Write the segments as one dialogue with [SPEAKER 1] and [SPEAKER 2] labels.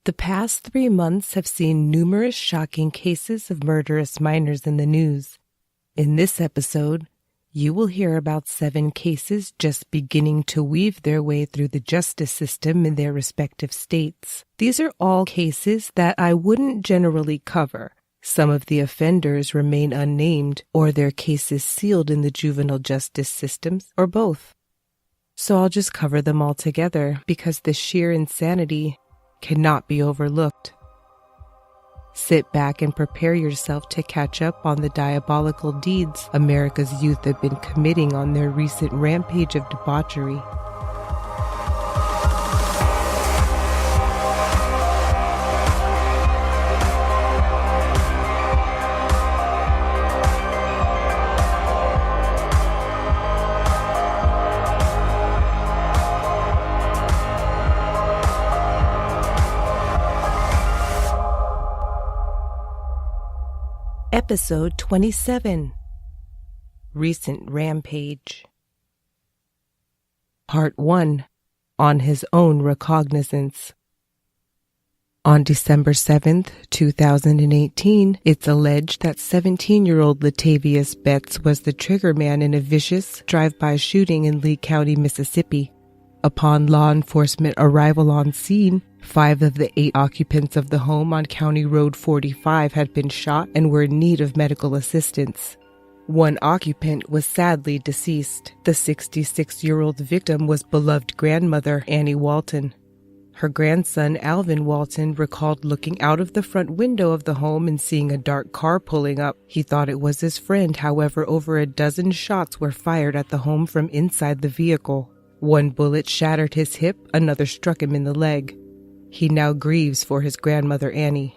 [SPEAKER 1] The past 3 months have seen numerous shocking cases of murderous minors in the news. In this episode, you will hear about 7 cases just beginning to weave their way through the justice system in their respective states. These are all cases that I wouldn't generally cover. Some of the offenders remain unnamed, or their cases sealed in the juvenile justice systems, or both. So I'll just cover them all together because the sheer insanity cannot be overlooked. Sit back and prepare yourself to catch up on the diabolical deeds America's youth have been committing on their recent rampage of debauchery. Episode 27, Recent Rampage. Part 1, On His Own Recognizance. On December 7th, 2018, it's alleged that 17-year-old Latavious Betts was the triggerman in a vicious drive-by shooting in Lee County, Mississippi. Upon law enforcement arrival on scene, 5 of the 8 occupants of the home on County Road 45 had been shot and were in need of medical assistance. 1 occupant was sadly deceased. The 66-year-old victim was beloved grandmother Annie Walton. Her grandson Alvin Walton recalled looking out of the front window of the home and seeing a dark car pulling up. He thought it was his friend, however, over a dozen shots were fired at the home from inside the vehicle. 1 bullet shattered his hip, another struck him in the leg. He now grieves for his grandmother Annie.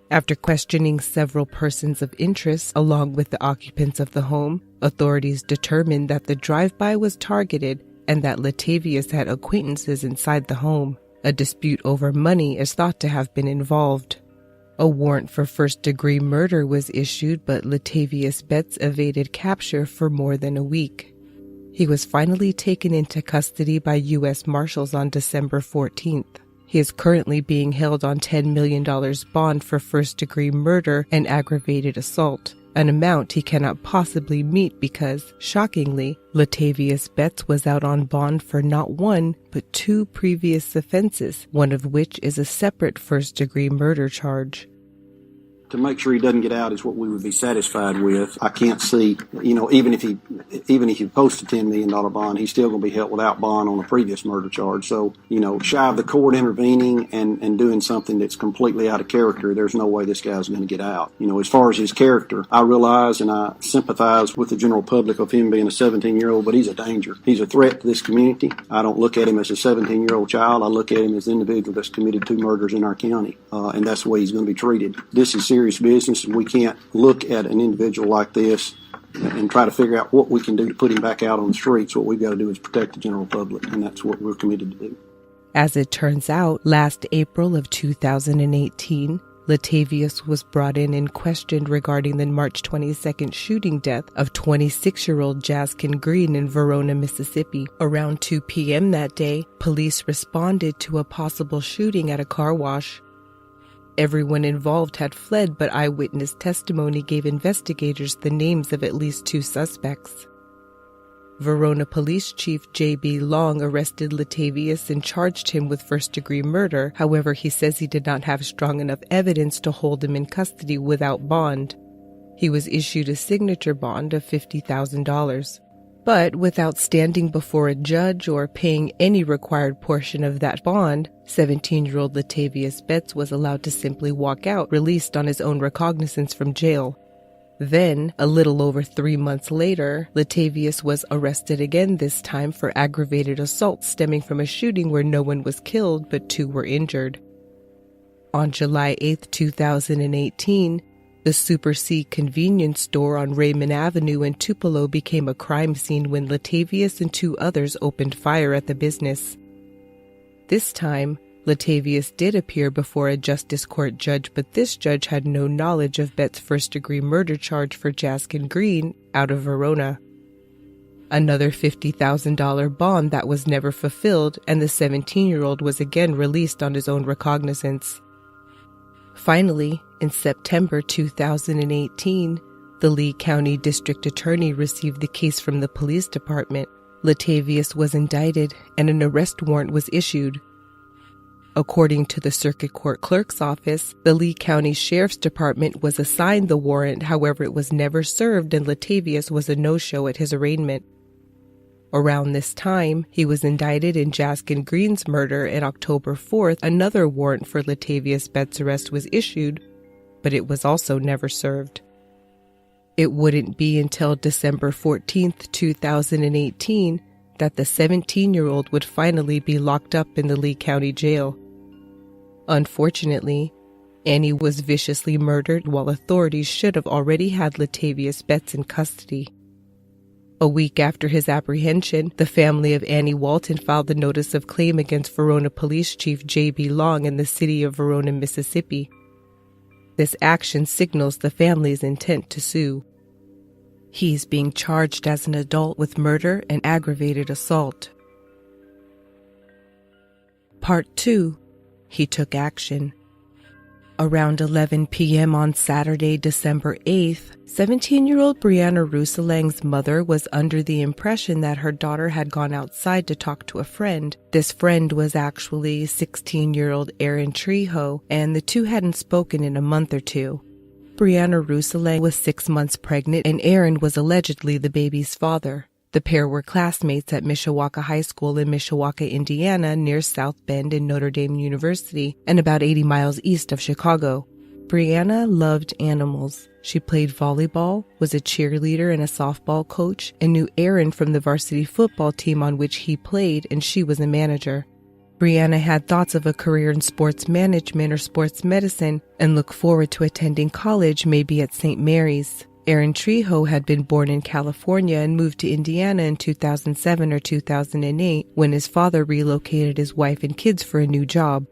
[SPEAKER 1] After questioning several persons of interest along with the occupants of the home, authorities determined that the drive-by was targeted and that Latavious had acquaintances inside the home. A dispute over money is thought to have been involved. A warrant for first-degree murder was issued, but Latavious Betts evaded capture for more than a week. He was finally taken into custody by U.S. Marshals on December 14th. He is currently being held on $10 million bond for first-degree murder and aggravated assault, an amount he cannot possibly meet because, shockingly, Latavious Betts was out on bond for not 1, but 2 previous offenses, one of which is a separate first-degree murder charge.
[SPEAKER 2] To make sure he doesn't get out is what we would be satisfied with. I can't see, even if he posts a $10 million bond, he's still going to be held without bond on a previous murder charge. So, shy of the court intervening and doing something that's completely out of character, there's no way this guy's going to get out. As far as his character, I realize and I sympathize with the general public of him being a 17-year-old, but he's a danger. He's a threat to this community. I don't look at him as a 17-year-old child. I look at him as an individual that's committed 2 murders in our county, and that's the way he's going to be treated. This is serious business, and we can't look at an individual like this and try to figure out what we can do to put him back out on the streets. What we've got to do is protect the general public, and that's what we're committed to do.
[SPEAKER 1] As it turns out, last April of 2018, Latavious was brought in and questioned regarding the March 22nd shooting death of 26-year-old Jaskin Green in Verona, Mississippi. Around 2 p.m. that day, police responded to a possible shooting at a car wash. Everyone involved had fled, but eyewitness testimony gave investigators the names of at least 2 suspects. Verona Police Chief J.B. Long arrested Latavious and charged him with first-degree murder. However, he says he did not have strong enough evidence to hold him in custody without bond. He was issued a signature bond of $50,000. But without standing before a judge or paying any required portion of that bond, 17-year-old Latavious Betts was allowed to simply walk out, released on his own recognizance from jail. Then, a little over 3 months later, Latavious was arrested again, this time for aggravated assault stemming from a shooting where no one was killed but 2 were injured. On July 8, 2018, the Super C convenience store on Raymond Avenue in Tupelo became a crime scene when Latavious and 2 others opened fire at the business. This time, Latavious did appear before a justice court judge, but this judge had no knowledge of Betts' first-degree murder charge for Jaskin Green out of Verona. Another $50,000 bond that was never fulfilled, and the 17-year-old was again released on his own recognizance. Finally, in September 2018, the Lee County District Attorney received the case from the police department. Latavious was indicted, and an arrest warrant was issued. According to the Circuit Court Clerk's Office, the Lee County Sheriff's Department was assigned the warrant, however it was never served, and Latavious was a no-show at his arraignment. Around this time, he was indicted in Jaskin Green's murder, and October 4th, another warrant for Latavious Betts' arrest was issued, but it was also never served. It wouldn't be until December 14th, 2018, that the 17-year-old would finally be locked up in the Lee County Jail. Unfortunately, Annie was viciously murdered while authorities should have already had Latavious Betts in custody. A week after his apprehension, the family of Annie Walton filed a notice of claim against Verona Police Chief J.B. Long in the city of Verona, Mississippi. This action signals the family's intent to sue. He's being charged as an adult with murder and aggravated assault. Part 2. He took action. Around 11 p.m. on Saturday, December 8th, 17-year-old Breana Rouhselang's mother was under the impression that her daughter had gone outside to talk to a friend. This friend was actually 16-year-old Aaron Trejo, and the two hadn't spoken in a month or two. Breana Rouhselang was 6 months pregnant, and Aaron was allegedly the baby's father. The pair were classmates at Mishawaka High School in Mishawaka, Indiana, near South Bend and Notre Dame University, and about 80 miles east of Chicago. Breana loved animals. She played volleyball, was a cheerleader and a softball coach, and knew Aaron from the varsity football team on which he played, and she was a manager. Breana had thoughts of a career in sports management or sports medicine and looked forward to attending college, maybe at St. Mary's. Aaron Trejo had been born in California and moved to Indiana in 2007 or 2008 when his father relocated his wife and kids for a new job.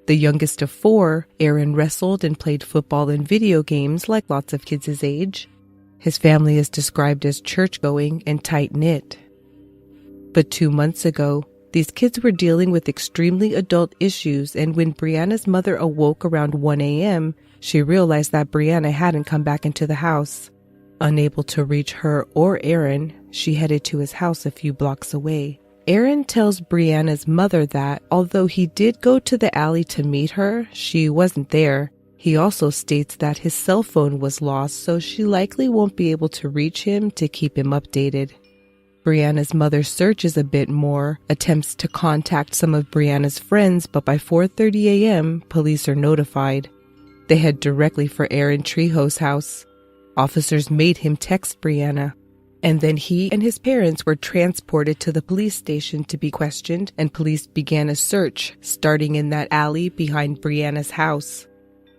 [SPEAKER 1] The youngest of four, Aaron wrestled and played football and video games like lots of kids his age. His family is described as church-going and tight-knit. But 2 months ago, these kids were dealing with extremely adult issues, and when Breana's mother awoke around 1 a.m., she realized that Breana hadn't come back into the house. Unable to reach her or Aaron, she headed to his house a few blocks away. Aaron tells Breana's mother that, although he did go to the alley to meet her, she wasn't there. He also states that his cell phone was lost, so she likely won't be able to reach him to keep him updated. Breana's mother searches a bit more, attempts to contact some of Breana's friends, but by 4:30 a.m., police are notified. They head directly for Aaron Trejo's house. Officers made him text Breana, and then he and his parents were transported to the police station to be questioned, and police began a search, starting in that alley behind Breana's house.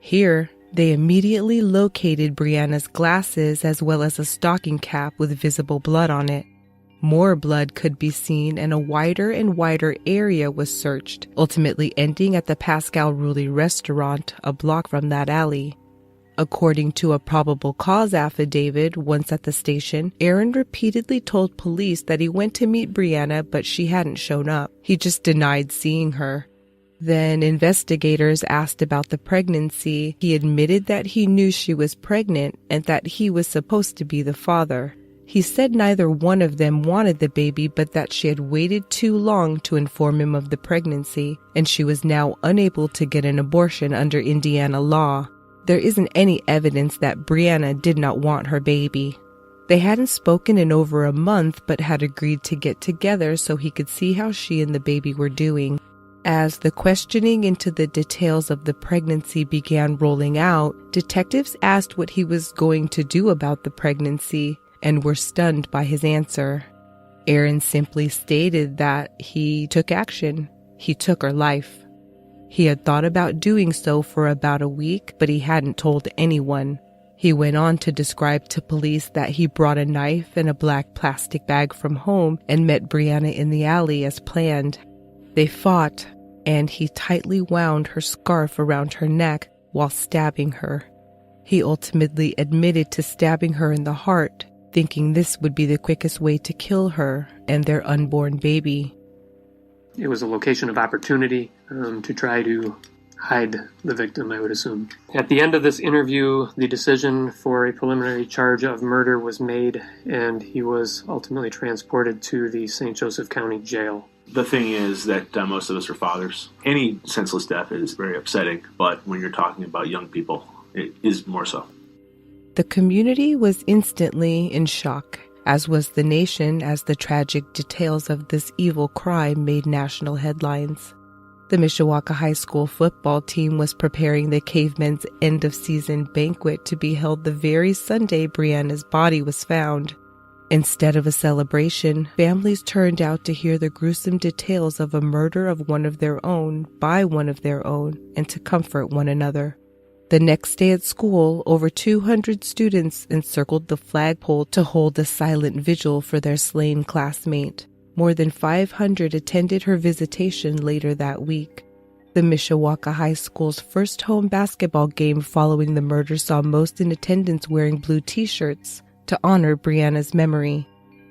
[SPEAKER 1] Here, they immediately located Breana's glasses as well as a stocking cap with visible blood on it. More blood could be seen, and a wider and wider area was searched, ultimately ending at the Pascal Rouley restaurant a block from that alley. According to a probable cause affidavit once at the station, Aaron repeatedly told police that he went to meet Breana, but she hadn't shown up. He just denied seeing her. Then investigators asked about the pregnancy. He admitted that he knew she was pregnant and that he was supposed to be the father. He said neither one of them wanted the baby, but that she had waited too long to inform him of the pregnancy, and she was now unable to get an abortion under Indiana law. There isn't any evidence that Breana did not want her baby. They hadn't spoken in over a month, but had agreed to get together so he could see how she and the baby were doing. As the questioning into the details of the pregnancy began rolling out, detectives asked what he was going to do about the pregnancy, and were stunned by his answer. Aaron simply stated that he took action. He took her life. He had thought about doing so for about a week, but he hadn't told anyone. He went on to describe to police that he brought a knife and a black plastic bag from home and met Breana in the alley as planned. They fought, and he tightly wound her scarf around her neck while stabbing her. He ultimately admitted to stabbing her in the heart. thinking this would be the quickest way to kill her and their unborn baby.
[SPEAKER 3] It was a location of opportunity to try to hide the victim, I would assume. At the end of this interview, the decision for a preliminary charge of murder was made, and he was ultimately transported to the St. Joseph County Jail.
[SPEAKER 4] The thing is that most of us are fathers. Any senseless death is very upsetting, but when you're talking about young people, it is more so.
[SPEAKER 1] The community was instantly in shock, as was the nation, as the tragic details of this evil crime made national headlines. The Mishawaka High School football team was preparing the Cavemen's end-of-season banquet to be held the very Sunday Breana's body was found. Instead of a celebration, families turned out to hear the gruesome details of a murder of one of their own by one of their own and to comfort one another. The next day at school, over 200 students encircled the flagpole to hold a silent vigil for their slain classmate. More than 500 attended her visitation later that week. The Mishawaka High School's first home basketball game following the murder saw most in attendance wearing blue t-shirts to honor Breana's memory.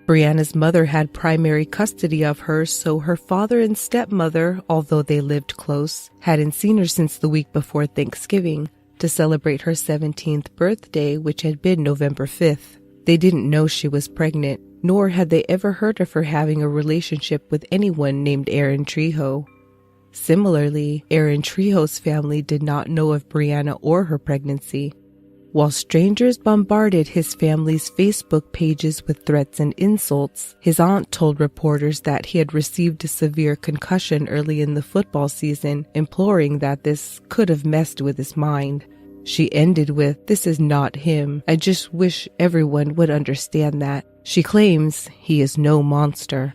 [SPEAKER 1] Breana's mother had primary custody of her, so her father and stepmother, although they lived close, hadn't seen her since the week before Thanksgiving to celebrate her 17th birthday, which had been November 5th. They didn't know she was pregnant, nor had they ever heard of her having a relationship with anyone named Aaron Trejo. Similarly, Aaron Trejo's family did not know of Breana or her pregnancy. While strangers bombarded his family's Facebook pages with threats and insults, his aunt told reporters that he had received a severe concussion early in the football season, imploring that this could have messed with his mind. She ended with, "This is not him. I just wish everyone would understand that." She claims he is no monster.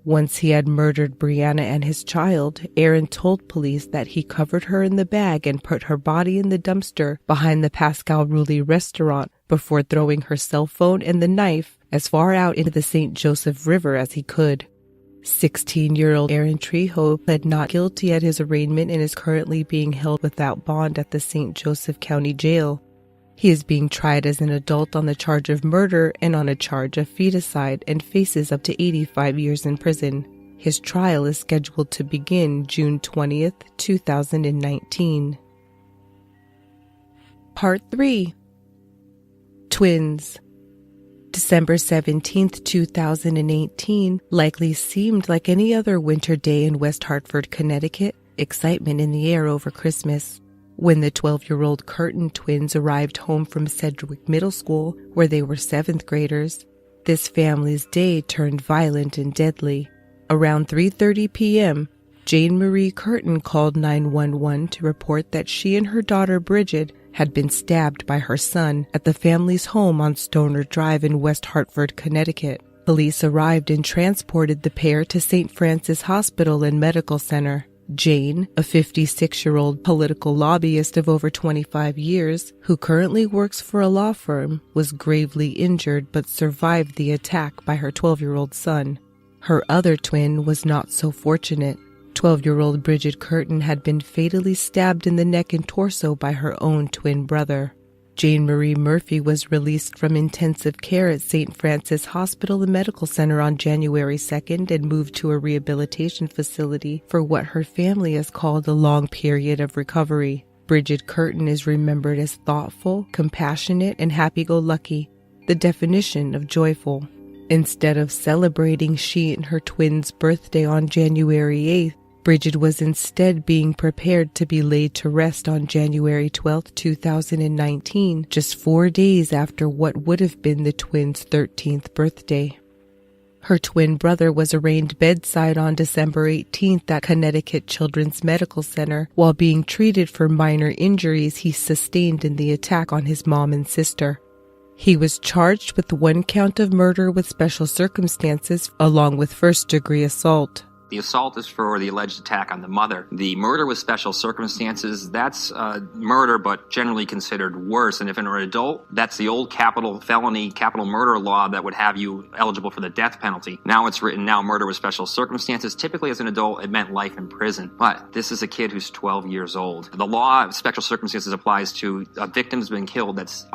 [SPEAKER 1] Once he had murdered Breana and his child, Aaron told police that he covered her in the bag and put her body in the dumpster behind the Pascal Roulli restaurant before throwing her cell phone and the knife as far out into the St. Joseph River as he could. 16-year-old Aaron Trejo pled not guilty at his arraignment and is currently being held without bond at the St. Joseph County Jail. He is being tried as an adult on the charge of murder and on a charge of feticide and faces up to 85 years in prison. His trial is scheduled to begin June 20th, 2019. Part 3. Twins. December 17th, 2018 likely seemed like any other winter day in West Hartford, Connecticut, excitement in the air over Christmas. When the 12-year-old Curtin twins arrived home from Sedgwick Middle School, where they were 7th graders, this family's day turned violent and deadly. Around 3:30 p.m., Janemarie Curtin called 911 to report that she and her daughter Brigid had been stabbed by her son at the family's home on Stoner Drive in West Hartford, Connecticut. Police arrived and transported the pair to St. Francis Hospital and Medical Center. Jane, a 56-year-old political lobbyist of over 25 years, who currently works for a law firm, was gravely injured but survived the attack by her 12-year-old son. Her other twin was not so fortunate. 12-year-old Brigid Curtin had been fatally stabbed in the neck and torso by her own twin brother. Janemarie Murphy was released from intensive care at St. Francis Hospital and Medical Center on January 2nd and moved to a rehabilitation facility for what her family has called a long period of recovery. Brigid Curtin is remembered as thoughtful, compassionate, and happy-go-lucky, the definition of joyful. Instead of celebrating she and her twins' birthday on January 8th, Brigid was instead being prepared to be laid to rest on January 12, 2019, just 4 days after what would have been the twins' 13th birthday. Her twin brother was arraigned bedside on December 18th at Connecticut Children's Medical Center while being treated for minor injuries he sustained in the attack on his mom and sister. He was charged with 1 count of murder with special circumstances along with first-degree assault.
[SPEAKER 5] The assault is for the alleged attack on the mother. The murder with special circumstances, that's murder, but generally considered worse. And if you're an adult, that's the old capital felony, capital murder law that would have you eligible for the death penalty. Now it's written now murder with special circumstances. Typically as an adult, it meant life in prison. But this is a kid who's 12 years old. The law of special circumstances applies to a victim who's been killed that's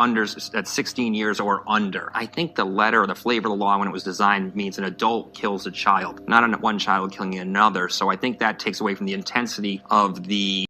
[SPEAKER 5] 16 years or under. I think the letter or the flavor of the law when it was designed means an adult kills a child, not one child killing another. So I think that takes away from the intensity of the